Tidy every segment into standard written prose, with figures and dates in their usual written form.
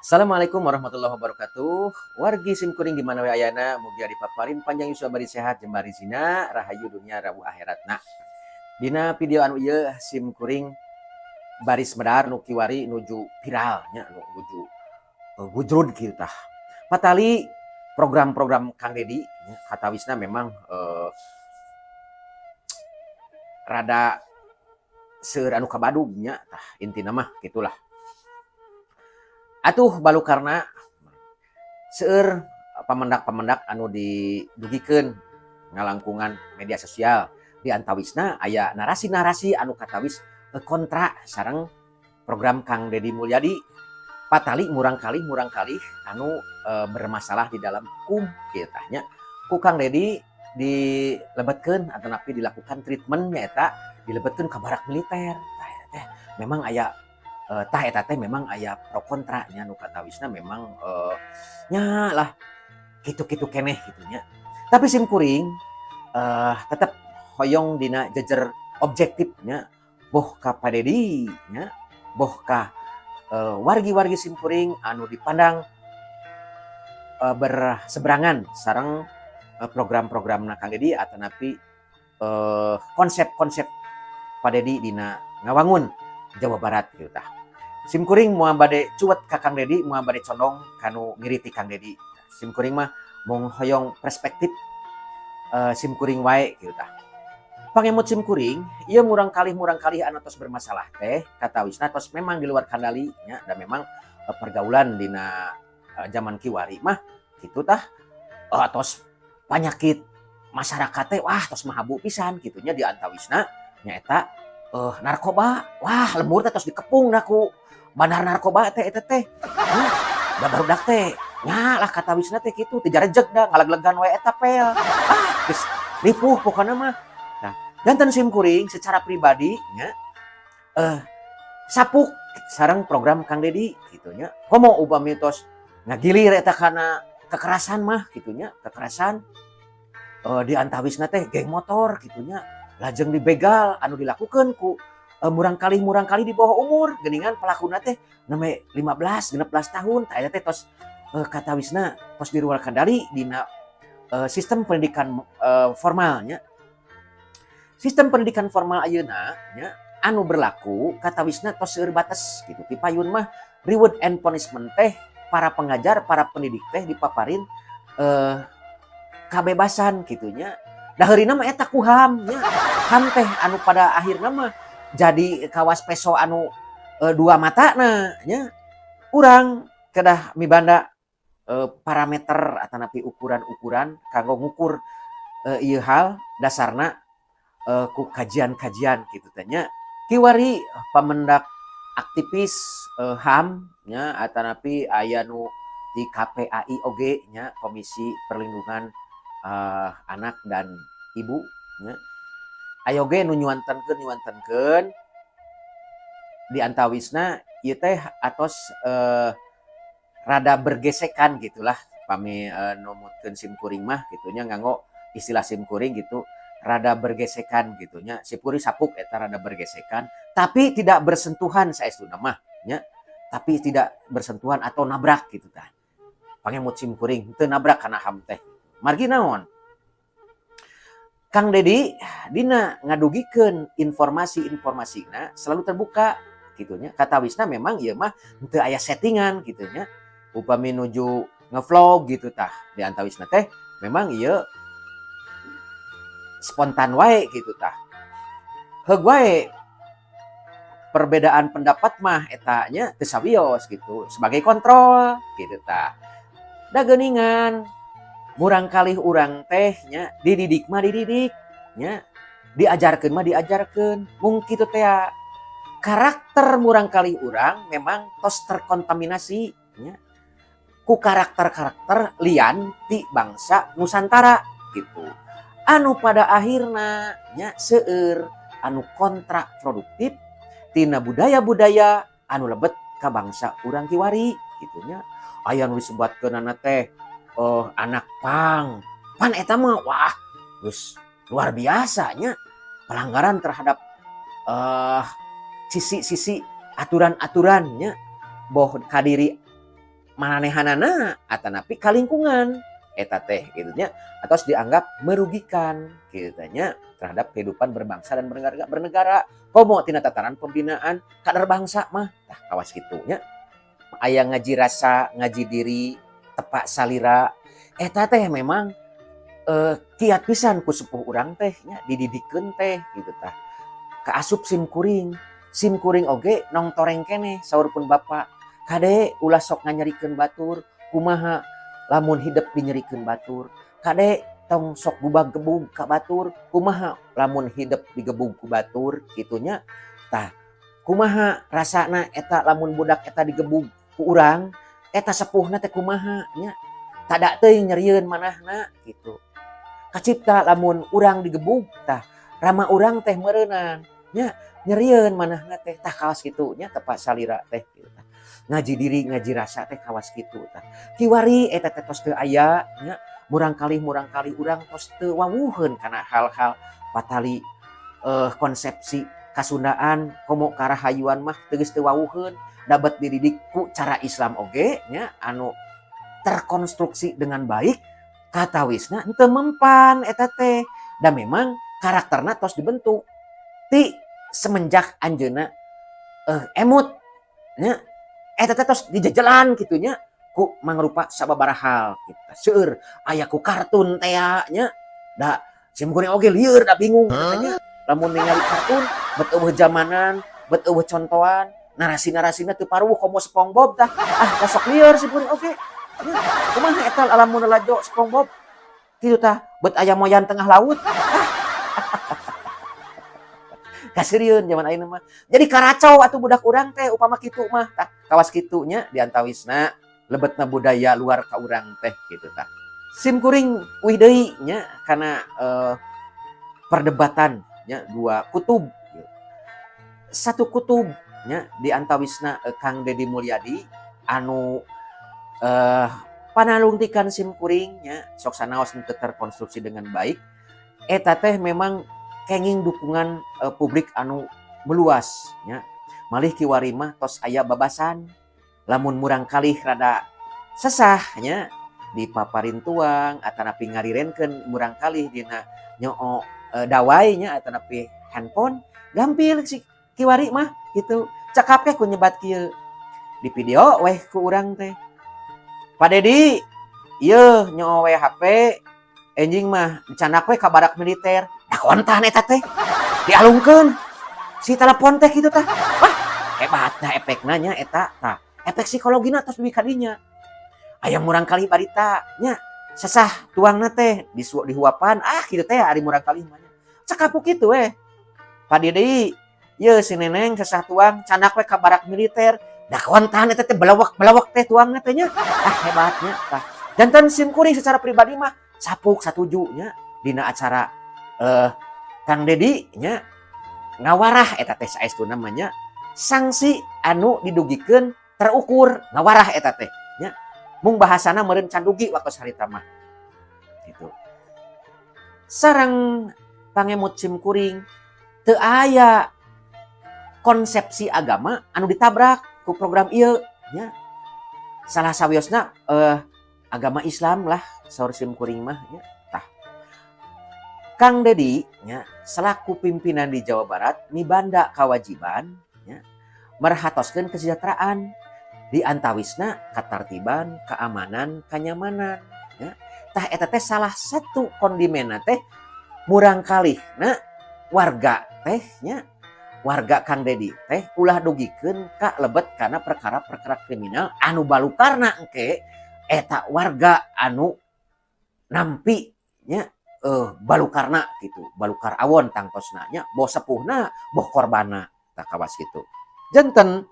Assalamualaikum warahmatullahi wabarakatuh. Wargi simkuring di mana we ayana mugia dipaparin panjang yuswa bari sehat jeung bari zina rahayu dunia rabu akhiratna. Dina video anu ieu simkuring baris medar nu kiwari nuju viral nya nuju gujrud kieu tah. Patali program-program Kang Dedi nya katawisna memang rada seueur anu kabadug nya tah intina mah gitulah. Atuh balu karena seueur pamendak-pamendak anu didugikeun ngalangkungan media sosial di antawisna aya narasi-narasi anu katawis kontra sareng program Kang Deddy Mulyadi patali murang kali anu bermasalah di dalam hukum kieu tah nya ku Kang Deddy dilebetkeun atanapi dilakukan treatment nya eta dilebetkeun ka barak militer tah teh memang aya tah eta teh memang aya pro kontra nya nu katawisna memang nya lah kitu-kitu keneh gitu nya. Tapi simkuring tetep hoyong dina jejer objektifnya boh ka Pak Dedi nya, boh ka wargi-wargi simkuring anu dipandang berseberangan sareng program-programna Kang Dedi atanapi konsep-konsep Pak Dedi dina ngawangun Jawa Barat gitu tah. Simkuring moal bade cuet ka Kang Dedi, moal bade condong kanu ngiriti Kang Dedi. Simkuring mah mung hoyong perspektif simkuring wae gitu tah. Pangemut simkuring, ieu murang kali anu tos bermasalah teh katawisna tos memang di luar kendali nya dan memang pergaulan dina zaman kiwari mah kitu tah tos panyakit masyarakat teh wah tos mahabu pisan kitu nya di antawisna nya eta narkoba wah lembur teh tos dikepung dah ku bandar narkoba teh eta teh da barudak teh nya lah katawisna teh kitu teu jarejeg da ngaleglegan wae eta pel geus ripuh pokona mah. Nah janten simkuring secara pribadi nya sapuk sareng program Kang Dedi kitu nya komo upami tos ngagilir eta kana kekerasan mah kitu nya kekerasan di antawisna teh geng motor kitu nya lajeng dibegal anu dilakukan ku murang kali di bawah umur geuningan pelakuna teh neme 15 16 tahun tah eta teh tos katawisna tos di luar kendali dina sistem pendidikan formalnya. Sistem pendidikan formal ayeuna nya anu berlaku katawisna tos seueur batas gitu. Ti payun mah reward and punishment teh para pengajar, para pendidik teh dipaparin kabebasan gitunya. Daheurina mah eta ku HAM nya. HAM teh anu pada akhirna mah jadi kawas peso anu dua matana nya. Urang kedah mibanda parameter atanapi ukuran-ukuran kanggo ngukur ieu hal dasarna ku kajian-kajian kitu teh nya. Kiwari pamendak aktivis HAM nya atanapi aya nu di KPAI oge nya Komisi Perlindungan Anak dan Ibu nya. Aya oge nu nyuantenkeun di antawisna ieu teh atos rada bergesekan gitulah pami numutkeun simkuring mah gitu nya nganggo istilah simkuring gitu rada bergesekan gitu nya. Simkuring sapuk eta rada bergesekan tapi tidak bersentuhan saestuna mah nya. Tapi tidak bersentuhan atau nabrak gitu tah. Pangemut simkuring teu nabrak kana HAM teh. Margi naon? Kang Dedi dina ngadugikeun informasi-informasina selalu terbuka gitunya. Katawisna memang ieu mah teu aya settingan gitunya. Upami nuju ngevlog gitu tah. Di antawisna teh memang ieu spontan wae gitu tah. Heug wae perbedaan pendapat mah eta nya teu sawios gitu sebagai kontrol gitu tah. Da geuningan murang kalih urang teh nya dididik mah dididik nya diajarkeun mah diajarkeun mung kitu teh karakter murang kalih urang memang tos terkontaminasi nya ku karakter-karakter lian ti bangsa Nusantara gitu anu pada akhirna nya seueur anu kontraproduktif tina budaya-budaya anu lebet ka bangsa urang kiwari gitu nya. Aya nu disebutkeunana teh anak pang eta mah wah geus luar biasanya pelanggaran terhadap sisi-sisi aturan-aturannya boh kadiri mananehanana atanapi ka lingkungan eta teh gitu nya atau dianggap merugikan gitu nya terhadap kehidupan berbangsa dan bernegara komo tina tataran pembinaan kadar bangsa mah tah kawas kitu nya aya ngaji rasa ngaji diri tepak salira eta teh memang kiat pisan ku sepuh urang teh nya dididikeun teh gitu tah kaasup sim kuring oge nong toreng kene saurpun bapak kade ulah sok nganyerikeun batur kumaha lamun hidup dinyerikeun batur kade tong sok gubag-gebug ka batur kumaha lamun hidup digebug ku batur gitunya tah kumaha rasana eta lamun budak eta digebug ku urang eta sepuhna teh kumaha nya tada teuing nyerieun manahna gitu kacipta lamun urang digebug tah rama urang teh meureunnan nya nyerieun manahna teh tah kawas kitu nya tepat salira teh gitu tah ngaji diri ngaji rasa teh kawas kitu tah kiwari eta teh tos teu aya nya murang kali urang tos teu wawuheun kana hal-hal patali konsepsi kasundaan komo karahayuan mah geus teu wawuheun dapat dididik ku cara Islam oge nya anu terkonstruksi dengan baik katawisna henteu mempan eta teh da memang karakterna tos dibentuk ti semenjak anjeunna emut nya eta teh tos dijejelan kitu nya ku mangrupa sababaraha hal kita seueur aya ku kartun teh nya da sim kuring oge lieur da bingung katanya lamun ningali kartun bet eueuh jamanan bet eueuh contohan narasi-narasina teu paruh komo SpongeBob tah da sok lieur sim kuring oge kumaha eta lamun lajo SpongeBob kitu tah bet aya moyan tengah laut kasirieun zaman ayeuna mah jadi karacau atuh budak urang teh upama kitu mah tah kawas kitu nya diantawisna lebetna budaya luar ka urang teh gitu tah sim kuring uih deui nya kana perdebatan nya dua kutub satu kutub nya diantawisna Kang Deddy Mulyadi anu panalungtikan sim kuring nya sok sanaos teu terkonstruksi dengan baik eta teh memang kenging dukungan publik anu meluas nya malih kiwari mah tos aya babasan lamun murang kalih rada sesah nya dipaparin tuang atanapi ngarirenkeun murang kalih dina nyoo dawai nya atanapi handphone gampil si kiwari mah gitu cakap ke ku nyebat kieu di video weh ku urang teh Pak Dedi ieu nyoo we HP enjing mah dicandak we ka barak militer da kontan eta teh dialungkeun si telepon teh kitu tah wah hebatna efekna nya eta tah efek psikologina tos duwi ka dinya aya murang kali barita nya sesah tuangna teh dihuapan kitu teh ari murang kali mah cakapu kitu we Pak Dedi ieu si neneng sesah tuang candak we ka barak militer da kontan eta teh belawak teh tuangna teh nya hebatnya tah janten sim kuring secara pribadi mah sapuk satuju nya dina acara Kang Deddy nya ngawarah eta teh saestu namanya sanksi anu didugikeun terukur ngawarah eta teh nya mung bahasana meureun can dugi waktu sarita mah gitu sareng pangemut sim kuring teu aya konsepsi agama anu ditabrak ku program ieu nya salah sawiosna agama Islam lah saur sim kuring mah nya tah Kang Deddy nya selaku pimpinan di Jawa Barat mibanda kewajiban nya merhatoskeun kesejahteraan di antawisna katartiban, keamanan, kenyamanan nya tah eta teh salah satu kondimenna teh murang kalihna warga teh nya warga Kang Deddy teh ulah dugikeun ka lebet kana perkara-perkara kriminal anu balukarna engke eta warga anu nampi nya balukarna gitu balukar awon tangtosna nya boh sepuhna boh korbanna tah kawas kitu janten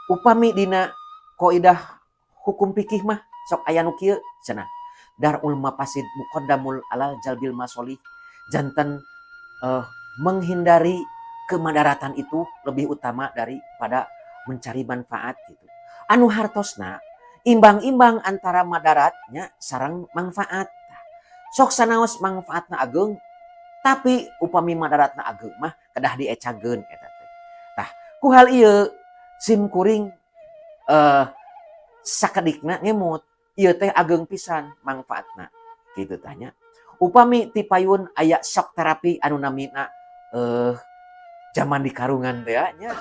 upami dina kaidah hukum fikih mah sok aya nu kieu cenah darul mafasid muqaddamul alal jalbil masolih janten menghindari kemadaratan itu lebih utama daripada mencari manfaat gitu anu hartosna imbang-imbang antara madaratnya sareng manfaat sok sanaos manfaatna ageung tapi upami madaratna ageung mah kedah diecageun eta teh tah ku hal ieu sim kuring eh sakedikna ngemut ieu teh ageng pisan manfaatna kitu tanya. Upami ti payun aya shock terapi anu namina zaman di karungan teh nya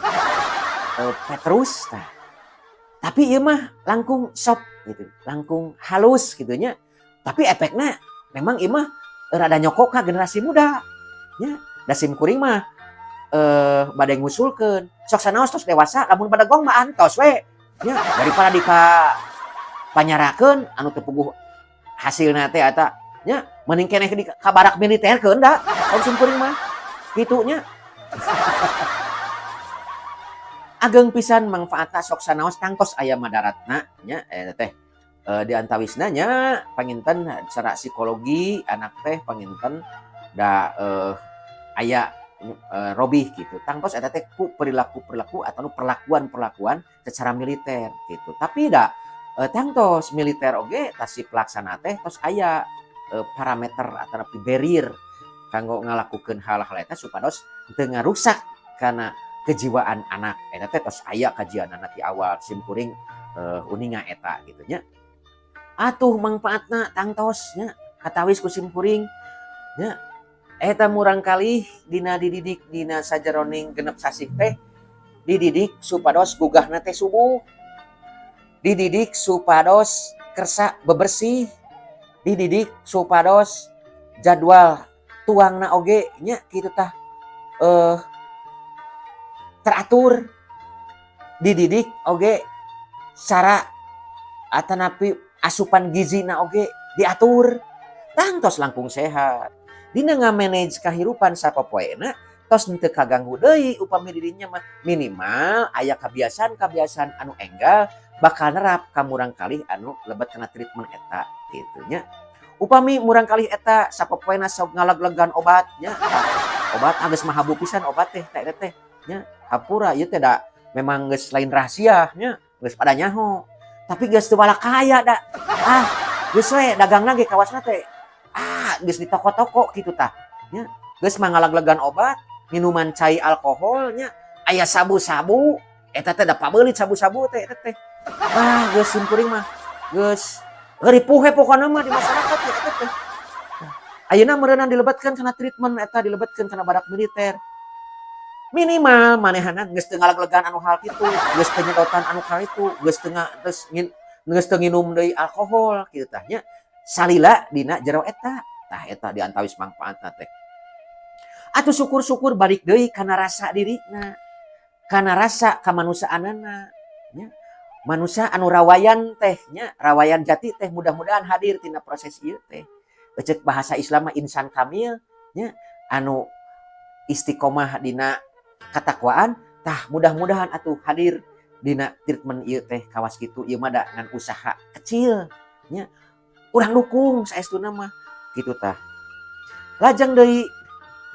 Petrus tah. Tapi ieu mah langkung sop gitu, langkung halus gitu nya. Tapi efeknya memang ieu mah rada nyokok ka generasi muda nya. Da sim kuring mah bade ngusulkeun sok sanaos tos dewasa lamun bada gong mah antos we nya daripada dika panyarakeun anu teu puguh hasilna teh eta nya mending keneh di ka barak militer keunda saur sim kuring mah kitu nya. Ageng pisan manfaatna sok sanaos tangtos aya madaratna nya teh di antawisna nya panginten secara psikologi anak teh panginten da aya robih gitu tangtos eta teh ku perilaku atau perlakuan secara militer gitu. Tapi da tangtos militer oge tasih pelaksana teh tos aya parameter atau barrier kanggo ngalakukeun hal-hal eta supados teu ngarusak kana kejiwaan anak eta teh tos aya kajianna ti awal sim kuring uninga eta gitu nya. Atuh manfaatna tangtos nya katawis ku sim kuring nya eta murang kali dina dididik dina sajeroning genep sasih teh dididik supados gugahna teh subuh, dididik supados kersa bebersih, dididik supados jadwal tuangna oge nya kitu tah teratur, dididik oge cara atanapi asupan gizina oge diatur tangtos langkung sehat. Dina ngamanage kahirupan sapopoena tos teu kaganggu deui upami dirinya mah minimal aya kebiasaan anu enggal bakal nerap ka murang kalih anu lebet kana treatment eta kitu nya. Upami murang kalih eta sapopoena sok ngalag-legan obat nya. Obat geus mahabu pisan obat teh eta teh nya. Hapura ieu teh da memang geus lain rahasia nya, geus pada nyaho. Tapi geus teu balak kaya da. Geus we dagangna ge kawasna teh geus di toko-toko gitu tah nya. Geus mangalag-legan obat, minuman cai alkohol nya, aya sabu-sabu eta teh da pabeulit sabu-sabu teh eta teh. Geus sim kuring mah geus ripuh we pokona mah di masyarakat teh eta teh. Ayeuna meureunana dilebetkeun kana treatment eta dilebetkeun kana badak militer. Minimal manehana geus teu ngalag-legan anu hal kitu, geus teu nyedotan anu kitu, geus teu nginum deui alkohol kitu tah nya. Salila dina jero eta. Tah eta di antawis manfaatna teh. Atuh syukur-syukur balik deui kana rasa dirina. Kana rasa kamanusaanana nya. Manusia anu rawayan teh nya, rawayan jati teh mudah-mudahan hadir tina proses ieu teh. Ceuk bahasa Islam mah insan kamil nya anu istiqomah dina katakwaan tah mudah-mudahan atuh hadir dina treatment ieu teh kawas kitu. Ieu mah da ngan usaha kecil nya. Urang dukung saestuna mah kitu tah. Lajeng deui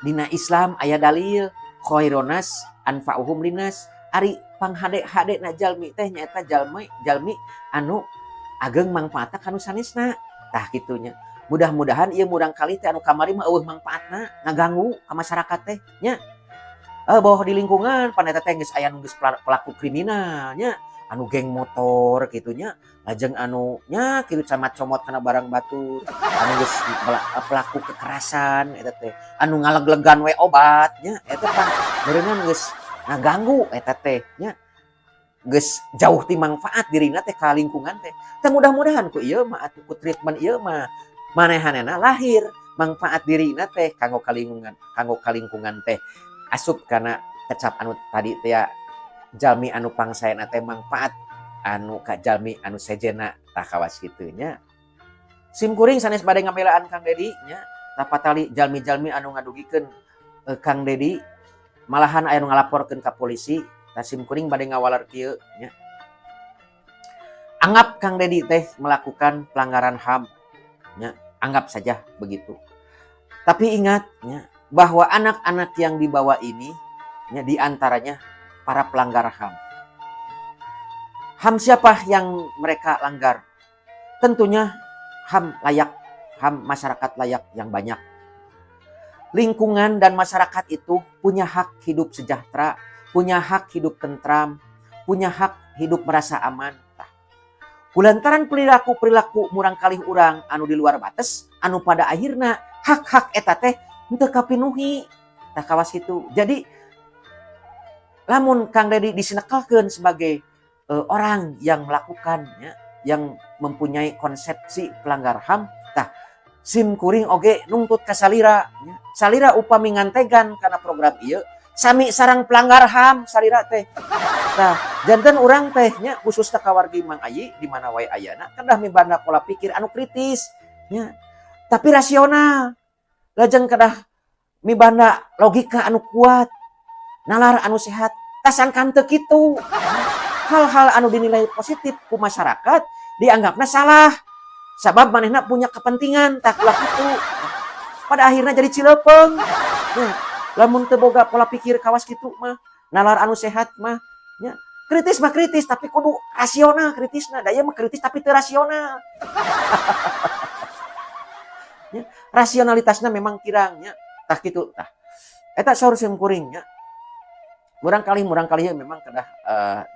dina Islam aya dalil khaironas anfa'uhum linnas. Ari panghade-hadena jalmi teh nyaeta jalmi anu ageng manfaatna kanu sanesna. Tah kitu nya. Mudah-mudahan ieu murang kali teh anu kamari mah eueuh manfaatna ngaganggu ka masyarakat teh nya. Bawah di lingkungan pan eta teh geus aya nu geus pelaku kriminal nya. Anu geng motor gitu nya. Lajeng anu nya kitu camat comot kana barang batur. Anu geus pelaku kekerasan eta teh. Anu ngaleg-legan we obat nya. Eta pan meureunna geus ngaganggu eta teh nya. Geus jauh ti manfaat dirina teh ka lingkungan teh. Teh mudah-mudahan ku ieu mah atuh ku treatment ieu mah manehanana lahir manfaat dirina teh kanggo kalingkungan teh. Asup kana kecap anu tadi teh jalmi anu pangsaena teh manfaat anu ka jalmi anu sejena tah kawas kitu nya. Sim kuring sanes bade ngabelaan Kang Dedi nya. Tah patali jalmi-jalmi anu ngadugikeun Kang Dedi malahan aya nu ngalaporkeun ka polisi. Tah sim kuring bade ngawaler kieu nya. Anggap Kang Dedi teh melakukan pelanggaran HAM nya. Anggap saja begitu. Tapi ingat nya bahwa anak-anak yang dibawa ini nya di antaranya para pelanggar HAM. HAM siapa yang mereka langgar? Tentunya HAM masyarakat layak yang banyak. Lingkungan dan masyarakat itu punya hak hidup sejahtera, punya hak hidup tentram, punya hak hidup merasa aman. Tah. Kulantaran perilaku murang kalih urang anu di luar batas, anu pada akhirnya hak-hak eta teh henteu kapinuhi. Tah kawas kitu. Jadi lamun Kang Dedi disenekalkeun sebagai orang yang melakukannya, yang mempunyai konsepsi pelanggar HAM, tah sim kuring oge nuntut ka salira. Salira upami ngantegan karena program ieu sami sarang pelanggar HAM salira teh. Nah, janten urang teh nya khususna ka wargi Mang Ayi di mana wae ayana kedah mibanda pola pikir anu kritis nya. Tapi rasional. Lajeng kedah mibanda logika anu kuat. Nalar anu sehat. Tasangkan teu kitu. Hal-hal anu dinilai positif ku masyarakat dianggapna salah. Sabab manehna punya kepentingan tak ulah kitu. Pada akhirnya jadi cileupeng. Ya, lamun teu boga pola pikir kawas kitu mah, nalar anu sehat mah, ya, kritis mah kritis tapi kudu rasional kritisna. Da ieu mah kritis tapi teu rasional. Ya, rasionalitasna memang kirang nya. Tah kitu tah. Eta saur sim kuring nya. Murang kali memang kedah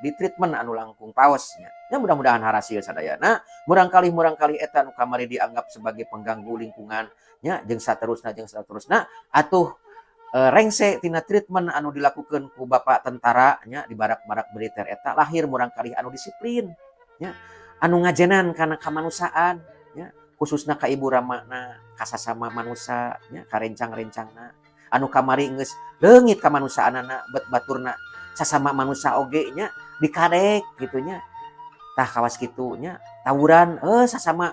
di treatment anu langkung paos nya. Ya mudah-mudahan hasil sadayana. Murang kali eta nu kamari dianggap sebagai pengganggu lingkungan nya jeung saterusna atuh rengse tina treatment anu dilakukeun ku Bapak tentara nya di barak-barak militer eta lahir murang kali anu disiplin nya. Anu ngajenan kana kamanusiaan nya khususna ka ibu ramana ka sasama manusia nya ka rencang-rencangna. Anu kamari geus leungit ka manusiaanana bet baturna sasama manusia oge nya dikadek kitu nya. Tah kawas kitu nya tawuran sasama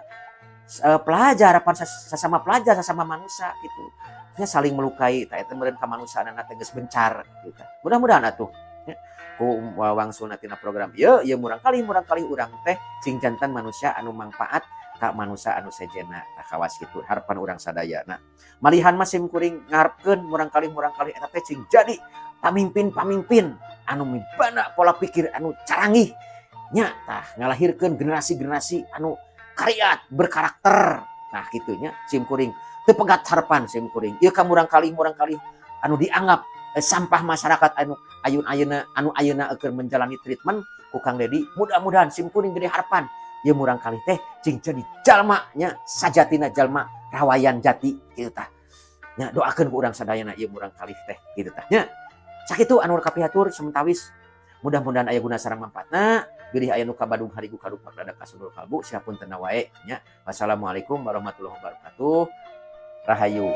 pelajar apa sasama pelajar sasama manusia gitu. Nya saling melukai tah eta meureun kamanusiaanana teh geus bencar gitu. Mudah-mudahan atuh nya ku wangsulna tina program ieu murang kali urang teh sing jantan manusia anu manfaat ka manusia anu sejena. Tah kawas kitu harapan urang sadayana. Malihan masim kuring ngarepkeun murang kali eta teh cing jadi pamimpin anu mibanda pola pikir anu caranggih nya tah ngalahirkeun generasi-generasi anu karyat berkarakter. Nah kitu nya sim kuring teu pegat harapan sim kuring. Ieu ka murang kali anu dianggap sampah masyarakat anu ayeuna keur menjalani treatment ku Kang Dedi. Mudah-mudahan sim kuring gede harapan ieu murang kali teh cing jadi jalma nya sajatina jalma rawayan jati kitu tah. Nya doakeun ku urang sadayana ieu murang kali teh kitu tah. Nya sakitu anu kapihatur sementawis mudah-mudahan aya guna sareng manfaatna. Bilih aya nu kabadung harigu kadupak dadak kasundul kalbu siapun teu wae nya. Wassalamualaikum warahmatullahi wabarakatuh. Rahayu.